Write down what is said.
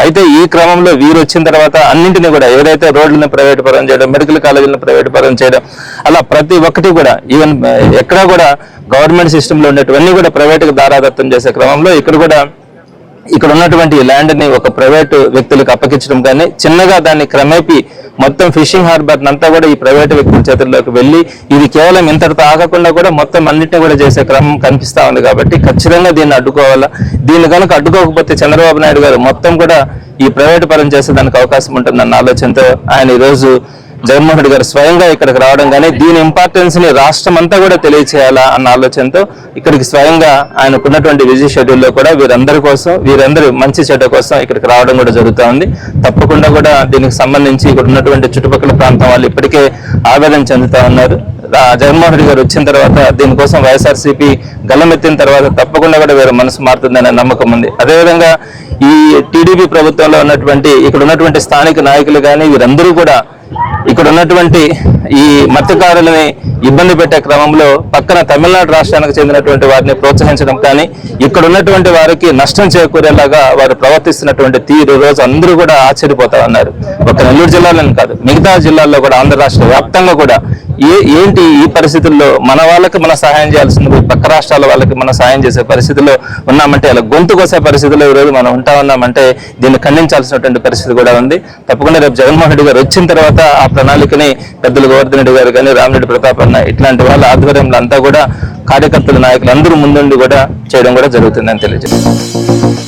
అయితే ఈ క్రమంలో వీరు వచ్చిన తర్వాత అన్నింటినీ కూడా ఏదైతే రోడ్లను ప్రైవేట్ పరం చేయడం, మెడికల్ కాలేజీలను ప్రైవేట్ పరం చేయడం, అలా ప్రతి ఒక్కటి కూడా ఈవెన్ ఎక్కడా కూడా గవర్నమెంట్ సిస్టంలో ఉండేటివన్నీ కూడా ప్రైవేట్కి దారాదత్తం చేసే క్రమంలో ఇక్కడ ఉన్నటువంటి ల్యాండ్ని ఒక ప్రైవేటు వ్యక్తులకు అప్పగించడం కానీ చిన్నగా దాన్ని క్రమేపీ మొత్తం ఫిషింగ్ హార్బర్ అంతా కూడా ఈ ప్రైవేటు వ్యక్తుల చేతుల్లోకి వెళ్ళి ఇది కేవలం ఇంతటితో ఆగకుండా కూడా మొత్తం అన్నింటినీ కూడా చేసే క్రమం కనిపిస్తా ఉంది. కాబట్టి ఖచ్చితంగా దీన్ని అడ్డుకోవాలా. దీన్ని కనుక అడ్డుకోకపోతే చంద్రబాబు నాయుడు గారు మొత్తం కూడా ఈ ప్రైవేటు పరం చేసేదానికి అవకాశం ఉంటుందన్న ఆలోచనతో ఆయన ఈరోజు జగన్మోహన్ రెడ్డి గారు స్వయంగా ఇక్కడికి రావడం కానీ దీని ఇంపార్టెన్స్ ని రాష్ట్రం అంతా కూడా తెలియచేయాలా అన్న ఆలోచనతో ఇక్కడికి స్వయంగా ఆయనకున్నటువంటి బిజీ షెడ్యూల్లో కూడా వీరందరూ మంచి చెడ్డ కోసం ఇక్కడికి రావడం కూడా జరుగుతూ ఉంది. తప్పకుండా కూడా దీనికి సంబంధించి ఇక్కడ ఉన్నటువంటి చుట్టుపక్కల ప్రాంతం వాళ్ళు ఇప్పటికే ఆవేదన చెందుతా ఉన్నారు. జగన్మోహన్ రెడ్డి గారు వచ్చిన తర్వాత దీనికోసం వైఎస్ఆర్సీపీ గల్లమెత్తిన తర్వాత తప్పకుండా కూడా వీరు మనసు మారుతుందనే నమ్మకం ఉంది. అదేవిధంగా ఈ టీడీపీ ప్రభుత్వంలో ఇక్కడ ఉన్నటువంటి స్థానిక నాయకులు కానీ వీరందరూ కూడా ఇక్కడ ఉన్నటువంటి ఈ మత్స్యకారులని ఇబ్బంది పెట్టే క్రమంలో పక్కన తమిళనాడు రాష్ట్రానికి చెందినటువంటి వారిని ప్రోత్సహించడం కానీ ఇక్కడ ఉన్నటువంటి వారికి నష్టం చేకూరేలాగా వారు ప్రవర్తిస్తున్నటువంటి తీరు రోజు అందరూ కూడా ఆశ్చర్యపోతా ఉన్నారు. ఒక నెల్లూరు జిల్లాలోనే కాదు మిగతా జిల్లాల్లో కూడా ఆంధ్ర రాష్ట్ర వ్యాప్తంగా కూడా ఏంటి ఈ పరిస్థితుల్లో మన వాళ్ళకి మనం సహాయం చేయాల్సింది పక్క రాష్ట్రాల వాళ్ళకి మనం సహాయం చేసే పరిస్థితుల్లో ఉన్నామంటే అలా గొంతు కోసే పరిస్థితుల్లో ఈరోజు మనం ఉంటా ఉన్నామంటే దీన్ని ఖండించాల్సినటువంటి పరిస్థితి కూడా ఉంది. తప్పకుండా రేపు జగన్మోహన్ రెడ్డి గారు వచ్చిన తర్వాత ఆ ప్రణాళికని పెద్దలు గోవర్ధన్ రెడ్డి గారు కానీ రామిరెడ్డి ప్రతాప్ అన్న ఇట్లాంటి వాళ్ళ ఆధ్వర్యంలో అంతా కూడా కార్యకర్తల నాయకులు అందరూ ముందుండి కూడా చేయడం కూడా జరుగుతుందని తెలియజేస్తారు.